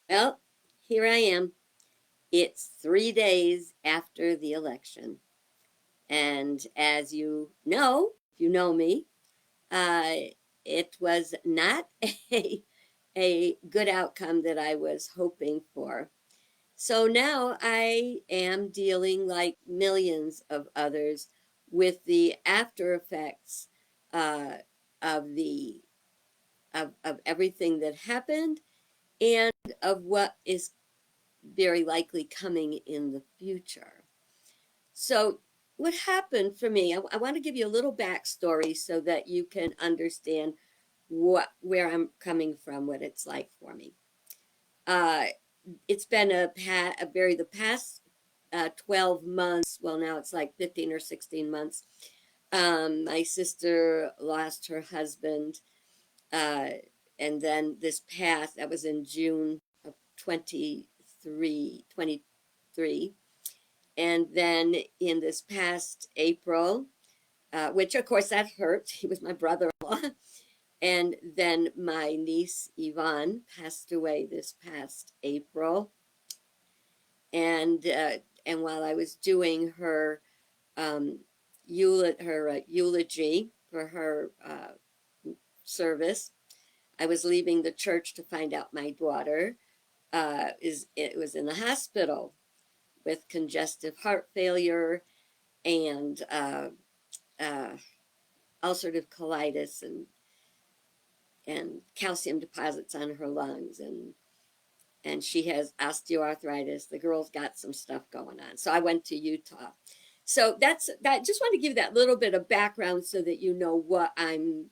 Well, here I am. It's 3 days after the election. And as you know, if you know me, uh, it was not a, a good outcome that I was hoping for. So now I am dealing, like millions of others, with the after effects uh, of of everything that happened and of what is very likely coming in the future. So, what happened for me? I want to give you a little backstory so that you can understand where I'm coming from, what it's like for me. Uh, it's been a very the past 12 months. Well, now it's like 15 or 16 months. My sister lost her husband, uh, and then this past that was in June of 23. And then in this past April, which of course that hurt, he was my brother in law. And then my niece Yvonne passed away this past April. And while I was doing her um, eulogy for her service, I was leaving the church to find out my daughter is it was in the hospital with congestive heart failure and uh, ulcerative colitis and calcium deposits on her lungs and she has osteoarthritis. The girl's got some stuff going on. So I went to Utah. So that's that. Just want to give that little bit of background so that you know what I'm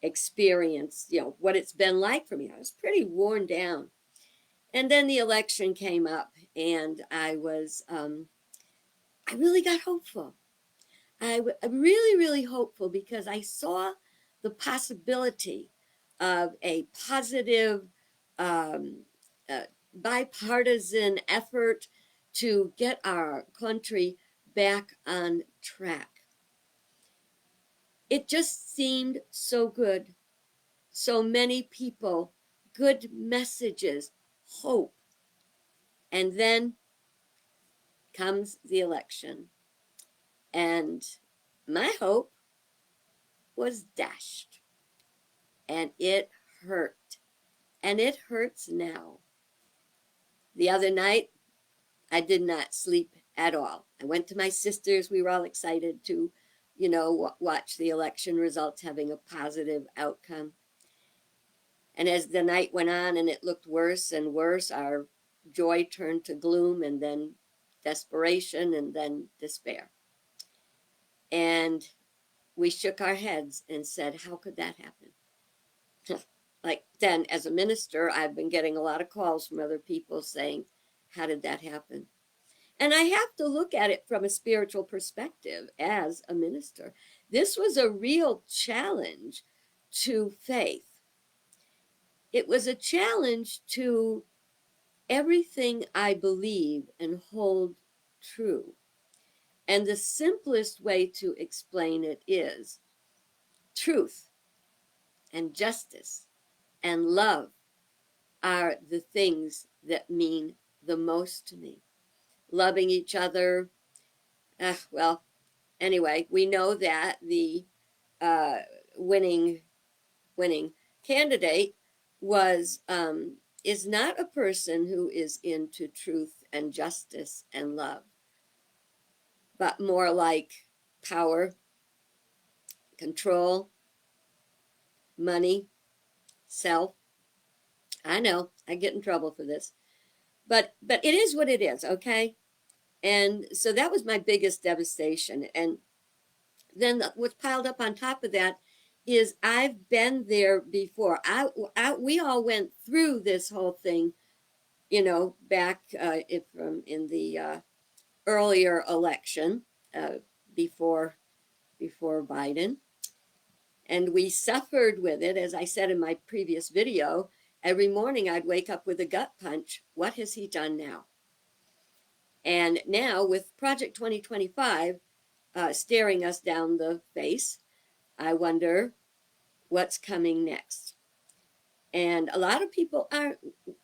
experienced, what it's been like for me. I was pretty worn down. And then the election came up, and I really got hopeful. I'm really, really hopeful because I saw the possibility of a positive, um, uh, bipartisan effort to get our country back on track. It just seemed so good. So many people, good messages, hope. And then comes the election. And my hope was dashed. And it hurt. And it hurts now. The other night, I did not sleep at all. I went to my sister's. We were all excited to, watch the election results having a positive outcome. And as the night went on and it looked worse and worse, our joy turned to gloom and then desperation and then despair. And we shook our heads and said, how could that happen? Like then, as a minister, I've been getting a lot of calls from other people saying, how did that happen? And I have to look at it from a spiritual perspective as a minister. This was a real challenge to faith. It was a challenge to everything I believe and hold true. And the simplest way to explain it is truth and justice and love are the things that mean the most to me. Loving each other, well, anyway, we know that the uh, winning winning candidate was is not a person who is into truth and justice and love, but more like power, control, money, self. I know I get in trouble for this, but it is what it is, okay? And so that was my biggest devastation. And then what's piled up on top of that is I've been there before. We all went through this whole thing, back from in the earlier election uh, before Biden, and we suffered with it. As I said in my previous video, every morning I'd wake up with a gut punch. What has he done now? And now with Project 2025 staring us down the face, I wonder what's coming next. And a lot of people are,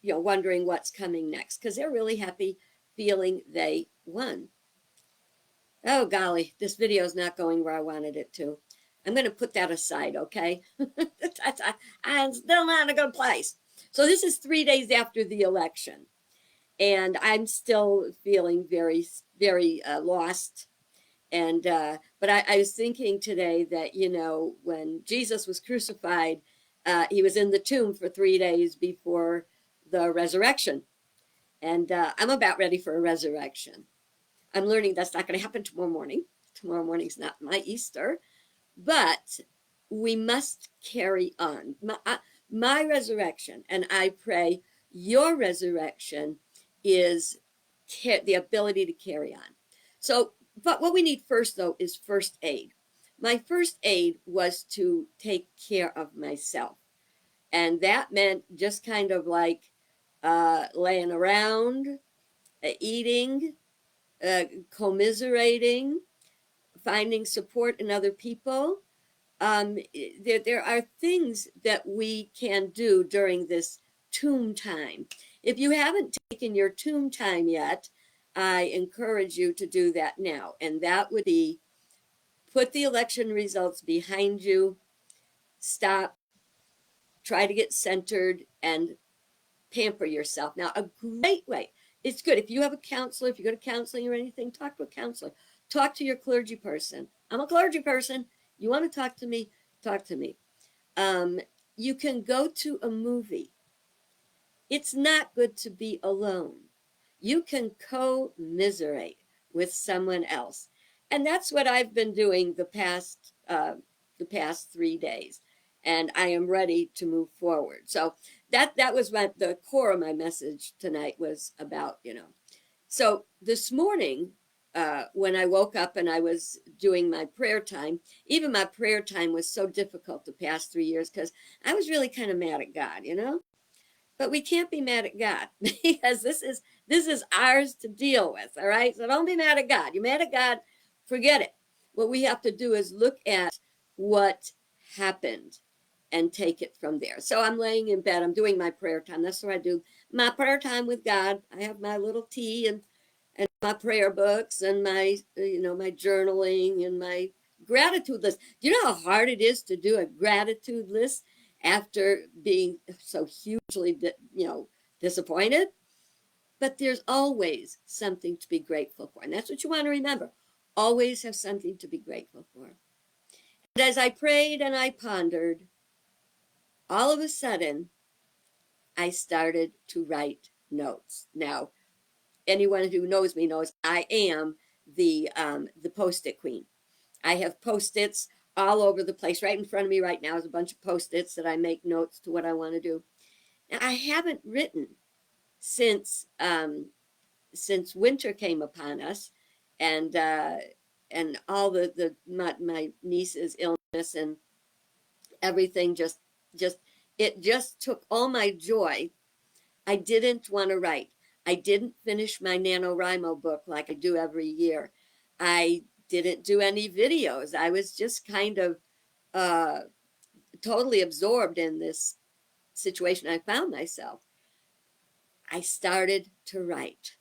wondering what's coming next because they're really happy feeling they won. Oh, golly, this video is not going where I wanted it to. I'm going to put that aside, okay? I'm still not in a good place. So this is 3 days after the election, and I'm still feeling very, very lost. And but I was thinking today that when Jesus was crucified, he was in the tomb for 3 days before the resurrection, and I'm about ready for a resurrection. I'm learning that's not going to happen tomorrow morning. Tomorrow morning's not my Easter, but we must carry on. My resurrection, and I pray your resurrection, is the ability to carry on. So, but what we need first, though, is first aid. My first aid was to take care of myself. And that meant just kind of like laying around, eating, commiserating, finding support in other people. There are things that we can do during this tomb time. If you haven't taken your tomb time yet, I encourage you to do that now. And that would be put the election results behind you, stop, try to get centered, and pamper yourself. Now, a great way, it's good if you have a counselor, if you go to counseling or anything, talk to a counselor. Talk to your clergy person. I'm a clergy person. You want to talk to me? Talk to me. You can go to a movie. It's not good to be alone. You can commiserate with someone else. And that's what I've been doing the past 3 days. And I am ready to move forward. So that was the core of my message tonight was about. So this morning, when I woke up and I was doing my prayer time, even my prayer time was so difficult the past 3 years because I was really kind of mad at God. But we can't be mad at God because this is ours to deal with. All right. So don't be mad at God. You're mad at God, forget it. What we have to do is look at what happened and take it from there. So I'm laying in bed. I'm doing my prayer time. That's what I do. My prayer time with God. I have my little tea and my prayer books and my journaling and my gratitude list. Do you know how hard it is to do a gratitude list after being so hugely disappointed? But there's always something to be grateful for, and that's what you want to remember. Always have something to be grateful for. And as I prayed and I pondered, all of a sudden I started to write notes. Now, anyone who knows me knows I am the post-it queen. I have post-its all over the place. Right in front of me right now is a bunch of post-its that I make notes to what I want to do. Now, I haven't written since winter came upon us, and all my niece's illness and everything just took all my joy. I didn't want to write. I didn't finish my NaNoWriMo book like I do every year. I didn't do any videos. I was just kind of uh, totally absorbed in this situation I found myself. I started to write.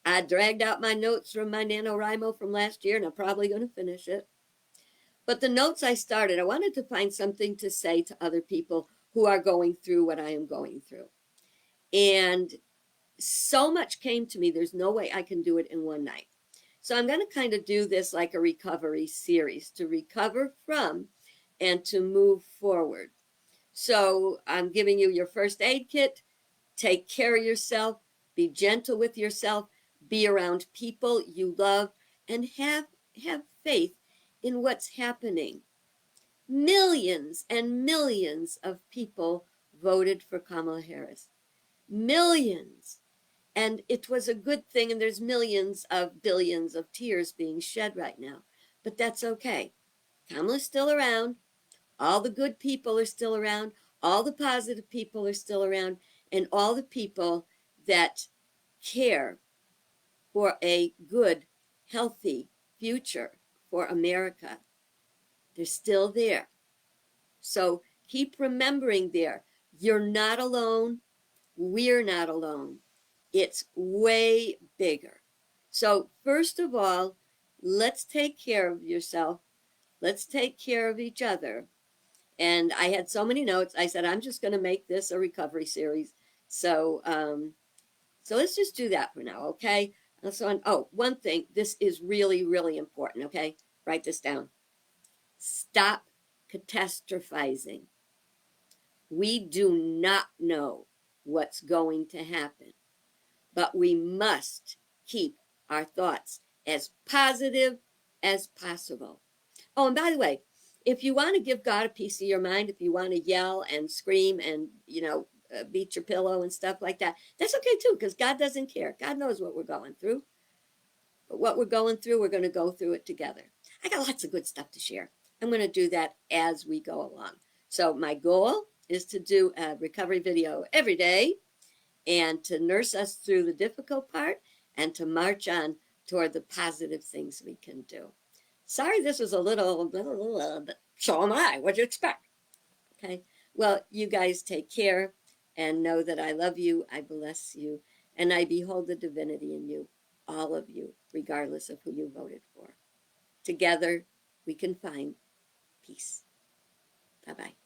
I dragged out my notes from my NaNoWriMo from last year, and I'm probably going to finish it. But the notes I started, I wanted to find something to say to other people who are going through what I am going through. And so much came to me, there's no way I can do it in one night. So I'm going to kind of do this like a recovery series to recover from and to move forward. So I'm giving you your first aid kit. Take care of yourself. Be gentle with yourself. Be around people you love and have faith in what's happening. Millions and millions of people voted for Kamala Harris. Millions. And it was a good thing, and there's millions of billions of tears being shed right now. But that's okay. Kamala's still around. All the good people are still around. All the positive people are still around. And all the people that care for a good, healthy future for America, they're still there. So keep remembering You're not alone. We're not alone. It's way bigger. So, first of all, let's take care of yourself. Let's take care of each other. And I had so many notes. I said, I'm just going to make this a recovery series. So, so let's just do that for now, okay? So, oh, one thing, this is really, really important, okay? Write this down. Stop catastrophizing. We do not know what's going to happen, but we must keep our thoughts as positive as possible. Oh, and by the way, if you want to give God a piece of your mind, if you want to yell and scream and, beat your pillow and stuff like that, that's okay too, because God doesn't care. God knows what we're going through. But what we're going through, we're going to go through it together. I got lots of good stuff to share. I'm going to do that as we go along. So, my goal is to do a recovery video every day and to nurse us through the difficult part and to march on toward the positive things we can do. Sorry, this was a little, but so am I. What do you expect? Okay. Well, you guys take care and know that I love you, I bless you, and I behold the divinity in you, all of you, regardless of who you voted for. Together, we can find peace. Bye bye.